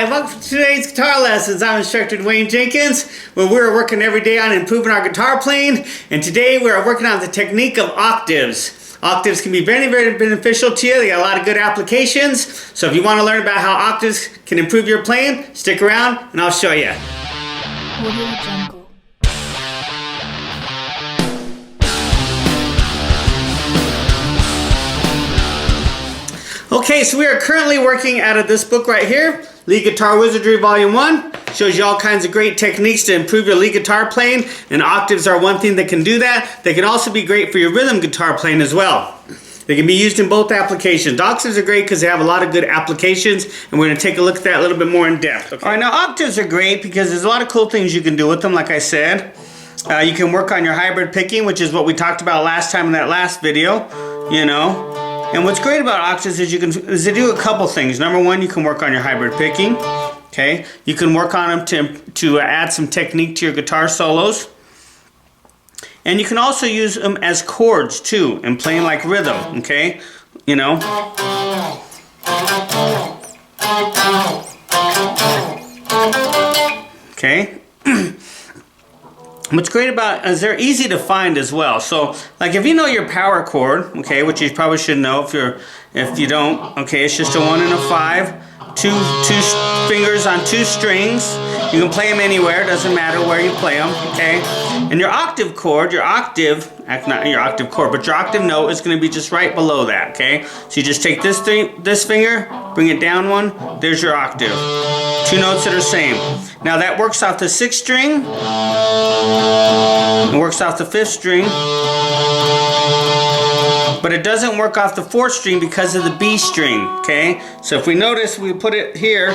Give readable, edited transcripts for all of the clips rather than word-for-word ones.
Welcome to today's guitar lessons. I'm instructor Dwayne Jenkins, where we're working every day on improving our guitar playing, and today we're working on the technique of octaves. Octaves can be very, very beneficial to you. They got a lot of good applications. So if you want to learn about how octaves can improve your playing, stick around and I'll show you. Okay, so we are currently working out of this book right here, Lead Guitar Wizardry Volume 1. Shows you all kinds of great techniques to improve your lead guitar playing, and octaves are one thing that can do that. They can also be great for your rhythm guitar playing as well. They can be used in both applications. Octaves are great because they have a lot of good applications, and we're going to take a look at that a little bit more in depth. Okay? All right, now octaves are great because there's a lot of cool things you can do with them, like I said. You can work on your hybrid picking, which is what we talked about last time in that last video, you know. And what's great about octaves is they do a couple things. Number one, you can work on your hybrid picking. Okay, you can work on them to add some technique to your guitar solos. And you can also use them as chords too, and playing like rhythm. Okay, you know. Okay. What's great about is they're easy to find as well. So, like if you know your power chord, okay, which you probably should know if you don't, okay, it's just a 1 and a 5, two fingers on 2 strings. You can play them anywhere, doesn't matter where you play them, okay? And your octave chord, not your octave chord, but your octave note is going to be just right below that, okay? So you just take this finger, bring it down 1, there's your octave. 2 notes that are same. Now that works off the 6th string. It works off the 5th string. But it doesn't work off the 4th string because of the B string, okay? So if we notice, we put it here,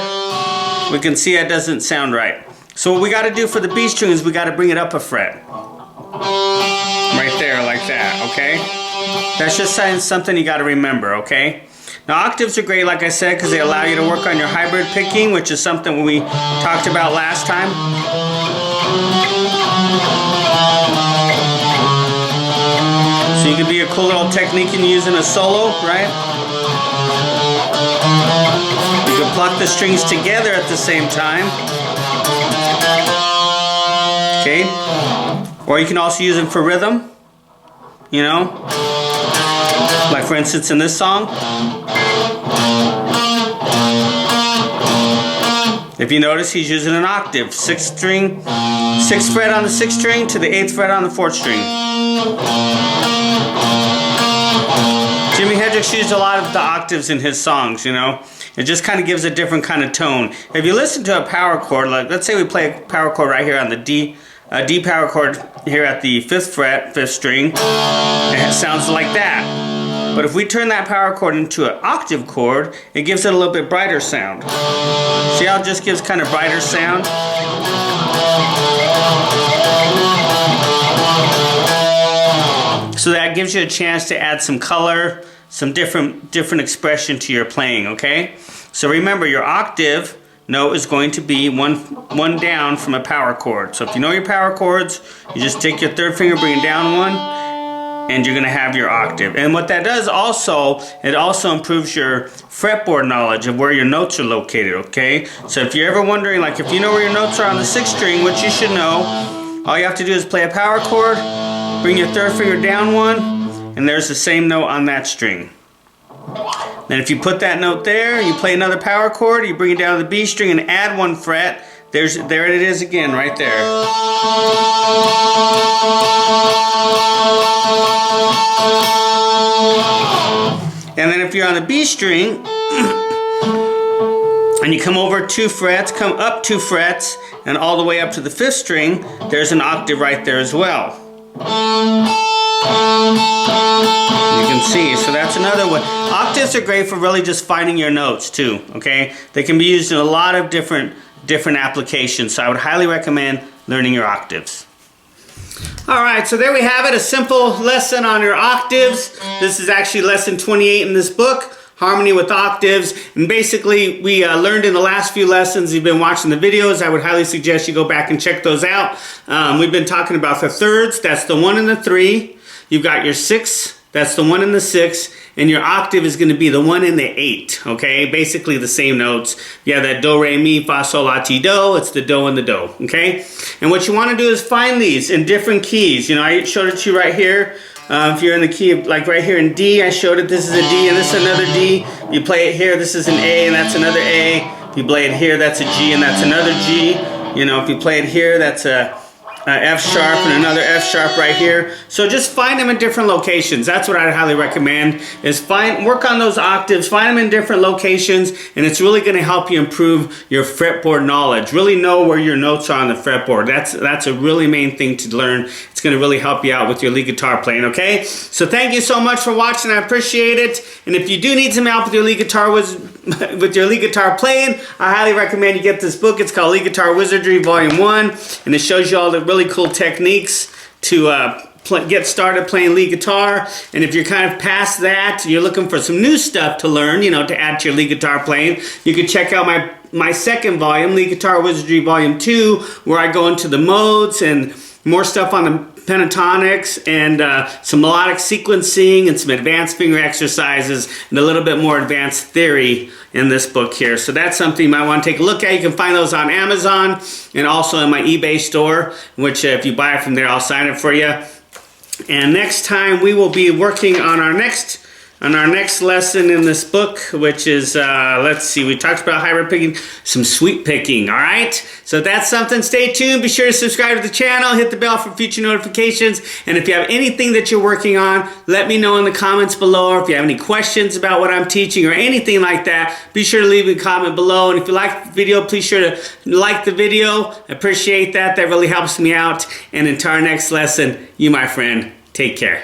we can see it doesn't sound right. So what we got to do for the B string is we got to bring it up a fret. Right there, like that, okay? That's just something you got to remember, okay? Now octaves are great, like I said, because they allow you to work on your hybrid picking, which is something we talked about last time. So you can be a cool little technique in using a solo, right? You can pluck the strings together at the same time. Okay? Or you can also use them for rhythm, you know? Like for instance in this song. If you notice, he's using an octave. 6th string, 6th fret on the 6th string to the 8th fret on the 4th string. Jimi Hendrix used a lot of the octaves in his songs, you know. It just kind of gives a different kind of tone. If you listen to a power chord, like let's say we play a power chord right here on the D power chord here at the 5th fret, 5th string, it sounds like that. But if we turn that power chord into an octave chord, it gives it a little bit brighter sound. See how it just gives kind of brighter sound? So that gives you a chance to add some color, some different expression to your playing, okay? So remember, your octave note is going to be one down from a power chord. So if you know your power chords, you just take your 3rd finger, bring it down 1, and you're going to have your octave. And what that does also, it also improves your fretboard knowledge of where your notes are located, okay? So if you're ever wondering, like if you know where your notes are on the 6th string, which you should know, all you have to do is play a power chord, bring your 3rd finger down 1, and there's the same note on that string. Then if you put that note there, you play another power chord, you bring it down to the B string and add 1 fret, there it is again, right there. And then if you're on the B string, and you come over 2 frets, come up 2 frets, and all the way up to the 5th string, there's an octave right there as well. You can see, so that's another one. Octaves are great for really just finding your notes too, okay? They can be used in a lot of different applications, so I would highly recommend learning your octaves. Alright, so there we have it, a simple lesson on your octaves. This is actually lesson 28 in this book. harmony with octaves, and basically we learned in the last few lessons. You've been watching the videos. I would highly suggest you go back and check those out. We've been talking about the thirds. That's the 1 and the 3. You've got your 6. That's the 1 and the 6, and your octave is going to be the 1 and the 8, okay? Basically the same notes. You have that do, re, mi, fa, sol, la, ti, do. It's the do and the do, okay? And what you want to do is find these in different keys. You know, I showed it to you right here. If you're in the key of, like right here in D, I showed it. This is a D and this is another D. You play it here, this is an A and that's another A. If you play it here, that's a G and that's another G. You know, if you play it here, that's a F sharp and another F sharp right here. So just find them in different locations. That's what I'd highly recommend, is work on those octaves, find them in different locations, and it's really going to help you improve your fretboard knowledge. Really know where your notes are on the fretboard. That's a really main thing to learn. It's going to really help you out with your lead guitar playing, okay? So thank you so much for watching. I appreciate it. And if you do need some help with your lead guitar playing, I highly recommend you get this book. It's called Lead Guitar Wizardry Volume 1, and it shows you all the really cool techniques to get started playing lead guitar. And if you're kind of past that, you're looking for some new stuff to learn, you know, to add to your lead guitar playing, you can check out my second volume, Lead Guitar Wizardry Volume 2, where I go into the modes and more stuff on the pentatonics and some melodic sequencing and some advanced finger exercises and a little bit more advanced theory in this book here. So that's something you might want to take a look at. You can find those on Amazon and also in my eBay store, which if you buy it from there, I'll sign it for you. And next time we will be working on our next lesson in this book, which is, let's see, we talked about hybrid picking, some sweep picking, all right? So if that's something, stay tuned. Be sure to subscribe to the channel, hit the bell for future notifications, and if you have anything that you're working on, let me know in the comments below, or if you have any questions about what I'm teaching or anything like that, be sure to leave a comment below. And if you like the video, please sure to like the video. I appreciate that. That really helps me out. And until our next lesson, you, my friend, take care.